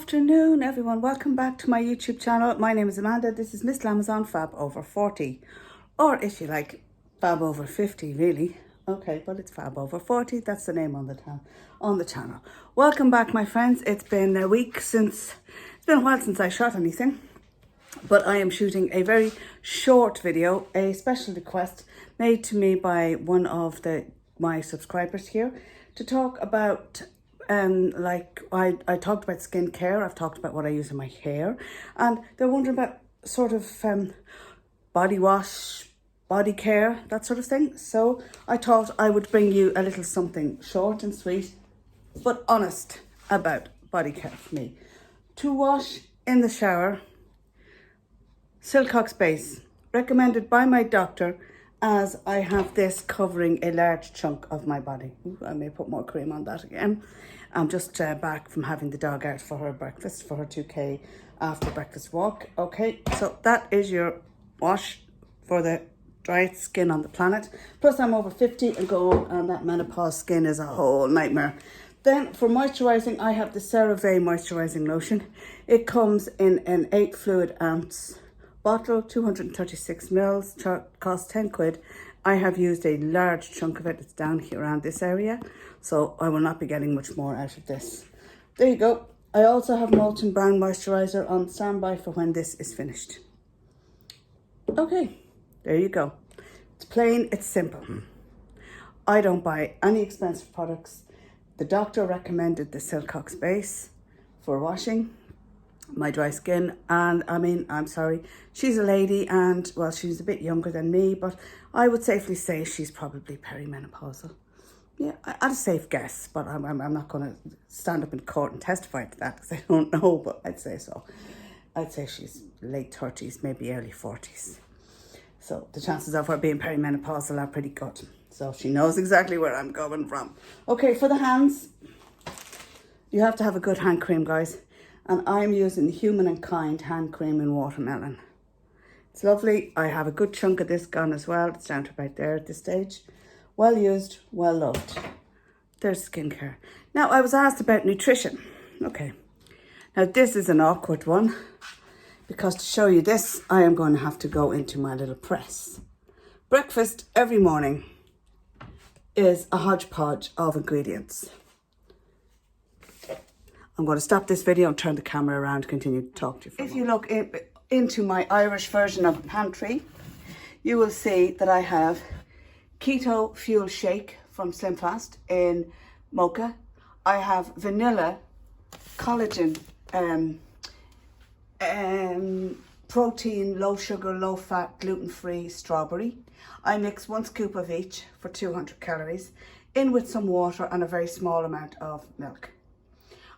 afternoon, everyone. Welcome back to my YouTube channel. My name is Amanda. This is Miss Lamazon Fab Over 40. Or if you like, Fab Over 50, really. Okay, well, it's Fab Over 40. That's the name on the channel. Welcome back, my friends. It's been a while since I shot anything. But I am shooting a very short video, a special request made to me by one of my subscribers here to talk about I talked about skincare. I've talked about what I use in my hair, and they're wondering about sort of body wash, body care, that sort of thing. So I thought I would bring you a little something short and sweet but honest about body care for me. To wash in the shower, xoxo base, recommended by my doctor, as I have this covering a large chunk of my body. Ooh, I may put more cream on that again. I'm just back from having the dog out for her breakfast, for her 2K after breakfast walk. Okay, so that is your wash for the driest skin on the planet. Plus I'm over 50 and and that menopause skin is a whole nightmare. Then for moisturising, I have the CeraVe moisturising lotion. It comes in an 8 fluid ounce bottle, 236 mils, costs 10 quid. I have used a large chunk of it. It's down here around this area, so I will not be getting much more out of this. There you go. I also have Molten Brown moisturiser on standby for when this is finished. Okay, there you go. It's plain, it's simple. I don't buy any expensive products. The doctor recommended the xoxo base for washing my dry skin, and I mean, I'm sorry, she's a lady, and well, she's a bit younger than me, but I would safely say she's probably perimenopausal. Yeah, I'd a safe guess, but I'm not going to stand up in court and testify to that because I don't know, but I'd say so. I'd say she's late 30s, maybe early 40s. So the chances of her being perimenopausal are pretty good. So she knows exactly where I'm going from. Okay, for the hands, you have to have a good hand cream, guys. And I'm using the Human and Kind hand cream in watermelon. It's lovely. I have a good chunk of this gone as well. It's down to about there at this stage. Well used, well loved. There's skincare. Now, I was asked about nutrition. Okay. Now, this is an awkward one, because to show you this, I am going to have to go into my little press. Breakfast every morning is a hodgepodge of ingredients. I'm going to stop this video and turn the camera around to continue to talk to you. If you look into my Irish version of Pantry, you will see that I have Keto Fuel Shake from Slim Fast in mocha. I have vanilla, collagen, protein, low sugar, low fat, gluten-free strawberry. I mix 1 scoop of each for 200 calories in with some water and a very small amount of milk.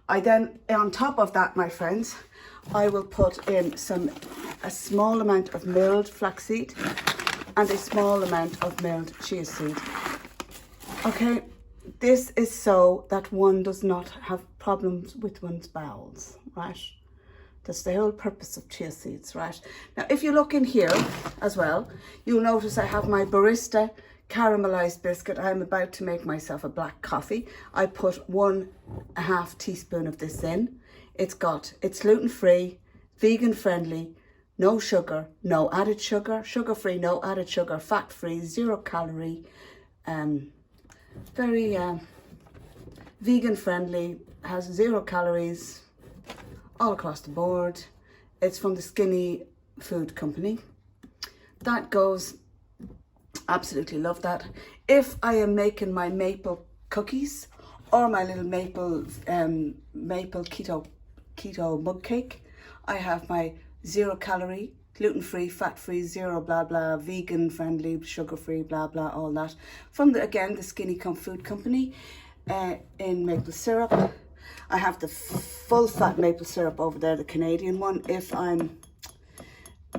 I then, on top of that, my friends, I will put in a small amount of milled flaxseed and a small amount of milled chia seed. Okay, this is so that one does not have problems with one's bowels, right? That's the whole purpose of chia seeds, right? Now, if you look in here as well, you'll notice I have my barista caramelized biscuit. I'm about to make myself a black coffee. I put 1/2 teaspoon of this in. It's gluten-free, vegan-friendly, no sugar, no added sugar, sugar-free, no added sugar, fat-free, 0 calorie, very vegan-friendly, has 0 calories all across the board. It's from the Skinny Food Company. That goes. Absolutely love that. If I am making my maple cookies or my little maple keto mug cake, I have my 0 calorie, gluten-free, fat-free, 0 blah blah, vegan-friendly, sugar-free, blah blah, all that from the Skinny Food Company in maple syrup. I have the full fat maple syrup over there, the Canadian one.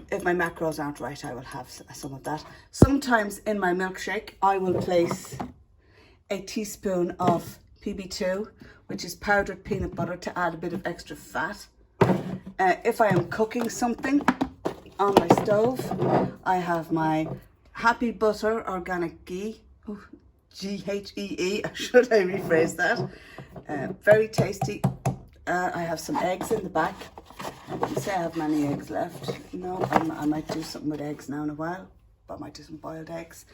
If my macros aren't right, I will have some of that. Sometimes in my milkshake, I will place a teaspoon of PB2, which is powdered peanut butter, to add a bit of extra fat. If I am cooking something on my stove, I have my Happy Butter organic ghee. Oh, Ghee, should I rephrase that? Very tasty. I have some eggs in the back. I wouldn't say I have many eggs left. No, I might do something with eggs now in a while. But I might do some boiled eggs.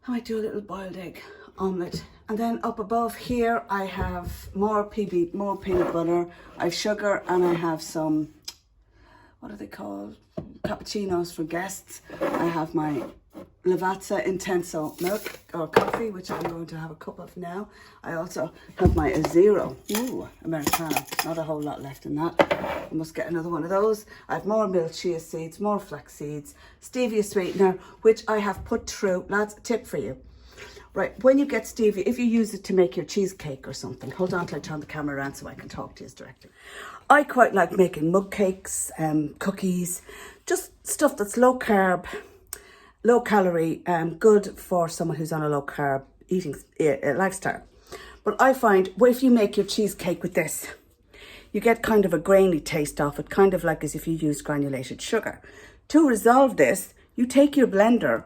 I might do a little boiled egg omelette. And then up above here, I have more peanut butter. I have sugar, and I have some, what are they called? Cappuccinos for guests. I have my Lavazza Intenso milk or coffee, which I'm going to have a cup of now. I also have my Zero, Americano. Not a whole lot left in that. I must get another one of those. I have more milk, chia seeds, more flax seeds, stevia sweetener, which I have put through. Lads, a tip for you. Right, when you get stevia, if you use it to make your cheesecake or something, hold on till I turn the camera around so I can talk to you directly. I quite like making mug cakes, cookies, just stuff that's low carb, low calorie, good for someone who's on a low carb eating lifestyle. But I find if you make your cheesecake with this, you get kind of a grainy taste off it, kind of like as if you used granulated sugar. To resolve this, you take your blender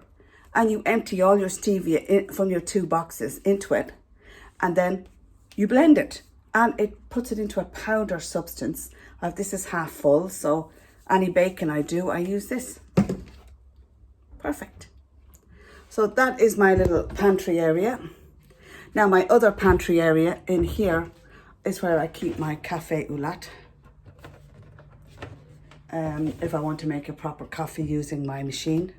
and you empty all your stevia from your 2 boxes into it, and then you blend it, and it puts it into a powder substance. This is half full, so any bacon I use this. Perfect. So that is my little pantry area. Now my other pantry area in here is where I keep my cafe au lait. If I want to make a proper coffee using my machine.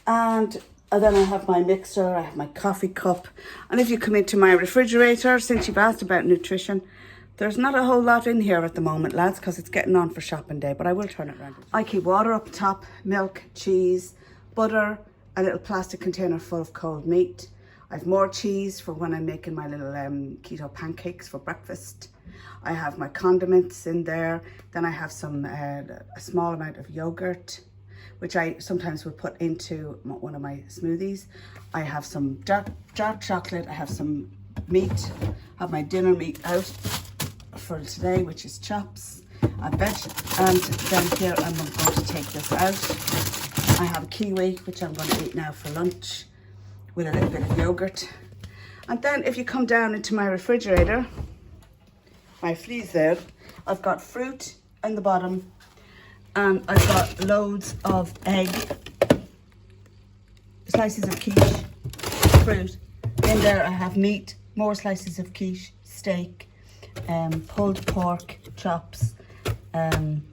And then I have my mixer, I have my coffee cup. And if you come into my refrigerator, since you've asked about nutrition, there's not a whole lot in here at the moment, lads, because it's getting on for shopping day, but I will turn it around. I keep water up top, milk, cheese, butter, a little plastic container full of cold meat. I have more cheese for when I'm making my little keto pancakes for breakfast. I have my condiments in there. Then I have some a small amount of yogurt, which I sometimes will put into one of my smoothies. I have some dark chocolate. I have some meat. I have my dinner meat out for today, which is chops and veg. And then here I'm going to take this out. I have a kiwi, which I'm going to eat now for lunch with a little bit of yogurt. And then if you come down into my refrigerator, my freezer, I've got fruit in the bottom, and I've got loads of egg, slices of quiche, fruit. In there I have meat, more slices of quiche, steak, pulled pork, chops,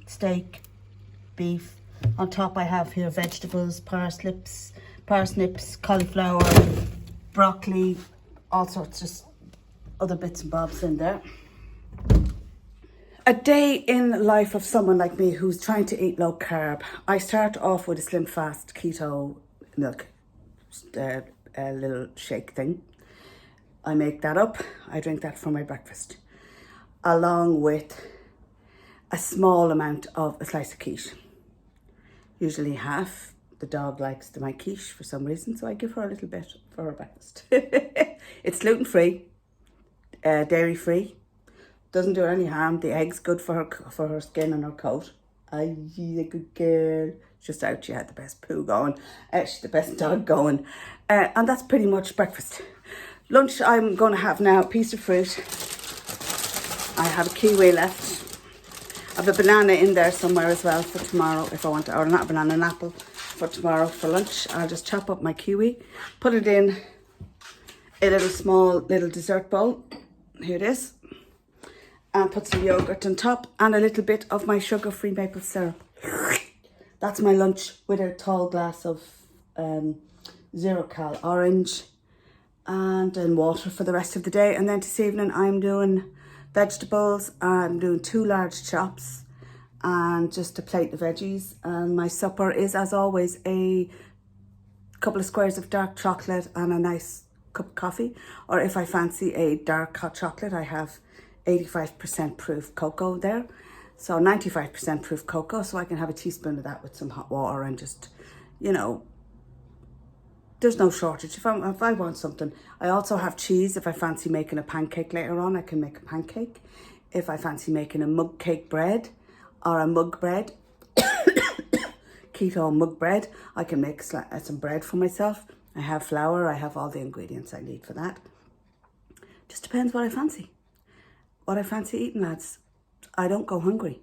steak, beef. On top I have here vegetables, parsnips, cauliflower, broccoli, all sorts of other bits and bobs in there. A day in the life of someone like me who's trying to eat low carb. I start off with a slim fast keto milk, a little shake thing. I make that up. I drink that for my breakfast, along with a small amount of a slice of quiche. Usually half. The dog likes my quiche for some reason, so I give her a little bit for her breakfast. It's gluten-free, dairy-free. Doesn't do her any harm. The egg's good for her skin and her coat. She's a good girl. Just out, she had the best poo going. She's the best dog going. And that's pretty much breakfast. Lunch, I'm going to have now a piece of fruit. I have a kiwi left. I have a banana in there somewhere as well for tomorrow if I want to, or not a banana, an apple for tomorrow for lunch. I'll just chop up my kiwi, put it in a small dessert bowl. Here it is. And put some yogurt on top and a little bit of my sugar-free maple syrup. That's my lunch with a tall glass of 0-cal orange, and then water for the rest of the day. And then this evening I'm doing vegetables. I'm doing 2 large chops and just a plate of veggies. And my supper is, as always, a couple of squares of dark chocolate and a nice cup of coffee. Or if I fancy a dark hot chocolate, I have 85% proof cocoa there, so 95% proof cocoa, so I can have a teaspoon of that with some hot water and just, there's no shortage. If I want something. I also have cheese. If I fancy making a pancake later on, I can make a pancake. If I fancy making a mug cake bread or a mug bread, keto mug bread, I can make some bread for myself. I have flour. I have all the ingredients I need for that. Just depends what I fancy. what I fancy eating, lads. I don't go hungry.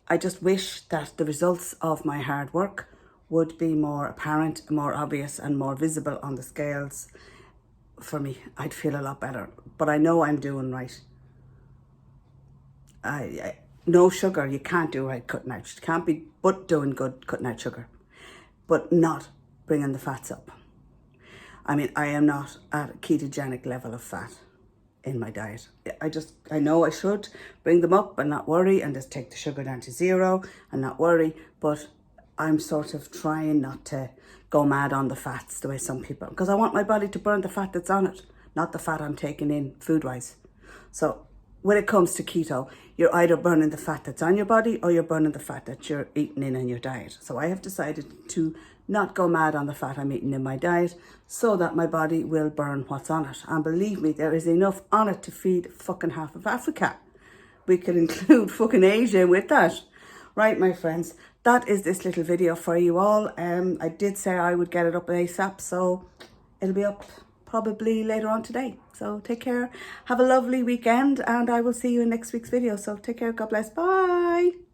I just wish that the results of my hard work would be more apparent, more obvious and more visible on the scales for me. I'd feel a lot better, but I know I'm doing right. No sugar, you can't do right cutting out. You can't be but doing good cutting out sugar, but not bringing the fats up. I mean, I am not at a ketogenic level of fat in my diet. I know I should bring them up and not worry and just take the sugar down to 0 and not worry, but I'm sort of trying not to go mad on the fats the way some people, because I want my body to burn the fat that's on it, not the fat I'm taking in food-wise. So when it comes to keto, you're either burning the fat that's on your body or you're burning the fat that you're eating in your diet. So I have decided to not go mad on the fat I'm eating in my diet so that my body will burn what's on it. And believe me, there is enough on it to feed fucking half of Africa. We could include fucking Asia with that. Right, my friends, that is this little video for you all. I did say I would get it up ASAP, so it'll be up probably later on today. So take care, have a lovely weekend, and I will see you in next week's video. So take care, God bless, bye.